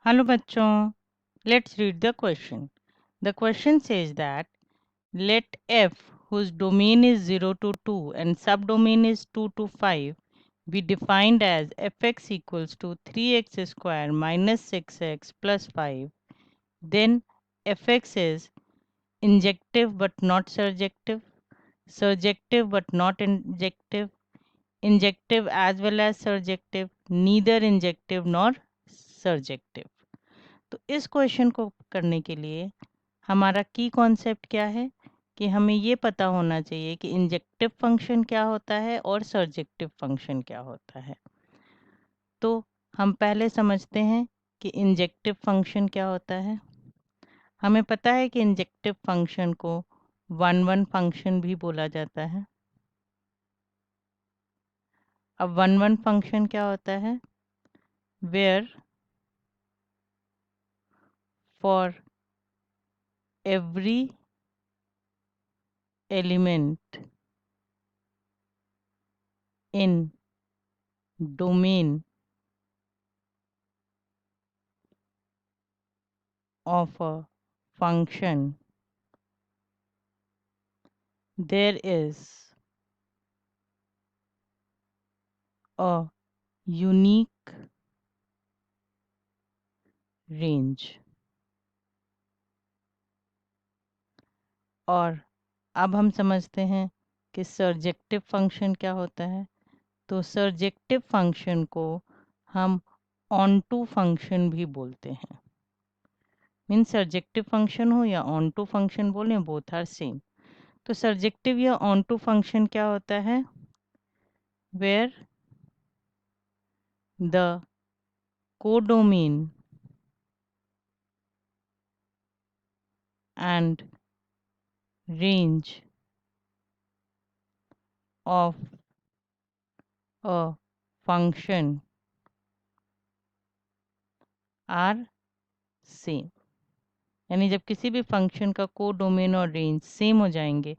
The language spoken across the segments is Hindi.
Hello bachchon, let's read the question. The question says that let f whose domain is 0 to 2 and subdomain is 2 to 5 be defined as fx equals to 3x square minus 6x plus 5. Then fx is injective but not surjective, surjective but not injective, injective as well as surjective, neither injective nor surjective. तो इस क्वेश्चन को करने के लिए हमारा की कॉन्सेप्ट क्या है कि हमें ये पता होना चाहिए कि इंजेक्टिव फंक्शन क्या होता है और सर्जेक्टिव फंक्शन क्या होता है। तो हम पहले समझते हैं कि इंजेक्टिव फंक्शन क्या होता है। हमें पता है कि इंजेक्टिव फंक्शन को वन वन फंक्शन भी बोला जाता है। अब वन वन फंक्शन क्या होता है? Where for every element in domain of a function there is a unique range। और अब हम समझते हैं कि सर्जेक्टिव फंक्शन क्या होता है। तो सर्जेक्टिव फंक्शन को हम ऑन टू फंक्शन भी बोलते हैं। मीन्स सर्जेक्टिव फंक्शन हो या ऑन टू फंक्शन बोलें, बोथ आर सेम। तो सर्जेक्टिव या ऑन टू फंक्शन क्या होता है? Where the codomain and range of a function are same। यानी जब किसी भी फंक्शन का कोडोमेन और रेंज सेम हो जाएंगे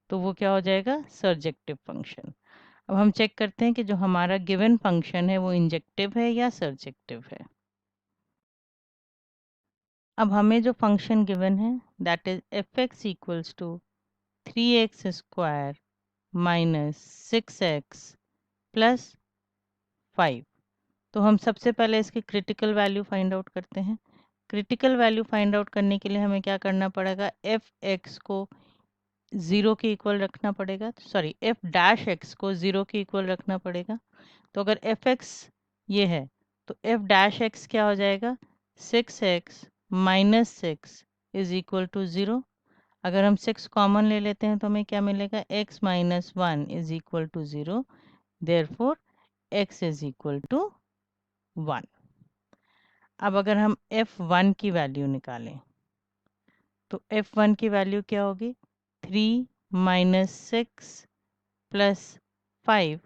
तो वो क्या हो जाएगा? Surjective function. अब हम चेक करते हैं कि जो हमारा गिवन फंक्शन है वो इंजेक्टिव है या सर्जेक्टिव है। अब हमें जो फंक्शन गिवन है that is F X equals to 3x square minus 6x plus 5। तो हम सबसे पहले इसकी क्रिटिकल वैल्यू फाइंड आउट करते हैं। क्रिटिकल वैल्यू फाइंड आउट करने के लिए हमें क्या करना पड़ेगा? एफ एक्स को ज़ीरो के इक्वल रखना पड़ेगा, सॉरी एफ डैश एक्स को ज़ीरो के इक्वल रखना पड़ेगा। तो अगर एफ एक्स ये है तो एफ डैश एक्स क्या हो जाएगा? 6x minus 6 is equal to 0। अगर हम 6 कॉमन ले लेते हैं तो हमें क्या मिलेगा? x minus 1 is equal to 0, therefore x is equal to 1। अब अगर हम f1 की वैल्यू निकालें तो f1 की वैल्यू क्या होगी? 3 minus 6 plus 5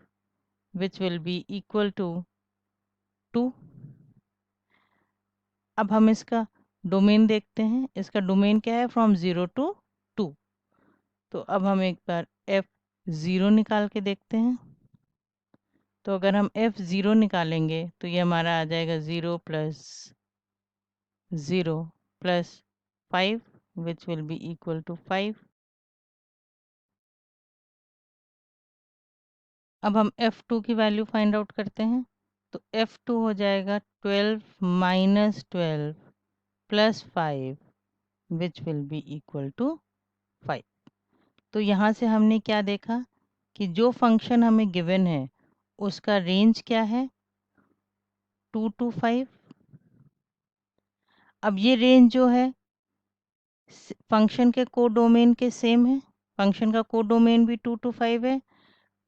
which will be equal to 2। अब हम इसका डोमेन देखते हैं। इसका डोमेन क्या है? From 0 to 2। तो अब हम एक बार f0 निकाल के देखते हैं। तो अगर हम f0 निकालेंगे तो ये हमारा आ जाएगा 0 plus 0 plus 5 which will be equal to 5। अब हम f2 की वैल्यू फाइंड आउट करते हैं। तो f2 हो जाएगा 12 minus 12 plus 5 which will be equal to 5। तो यहाँ से हमने क्या देखा कि जो फंक्शन हमें गिवन है उसका रेंज क्या है? 2 टू 5। अब ये रेंज जो है फंक्शन के कोडोमेन के सेम है। फंक्शन का कोडोमेन भी 2 टू 5 है,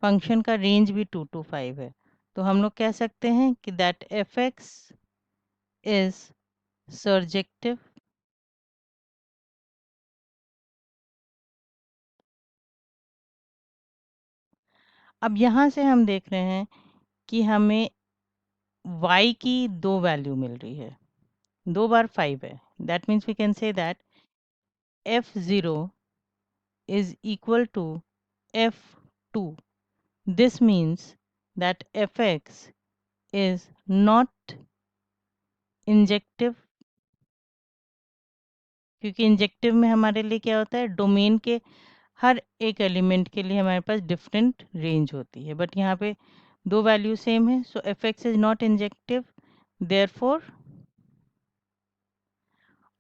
फंक्शन का रेंज भी 2 टू 5 है। तो हम लोग कह सकते हैं कि that F x is surjective. अब यहाँ से हम देख रहे हैं कि हमें y की दो वैल्यू मिल रही है, 2 बार 5 है। That means we can say that f0 is equal to f2। This means that fx is not injective, क्योंकि इंजेक्टिव में हमारे लिए क्या होता है, डोमेन के हर एक एलिमेंट के लिए हमारे पास डिफरेंट रेंज होती है, बट यहाँ पे दो वैल्यू सेम है, so f x is not injective, therefore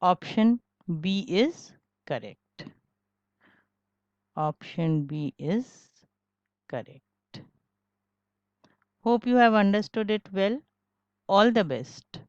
option B is correct. Option B is correct. Hope you have understood it well. All the best.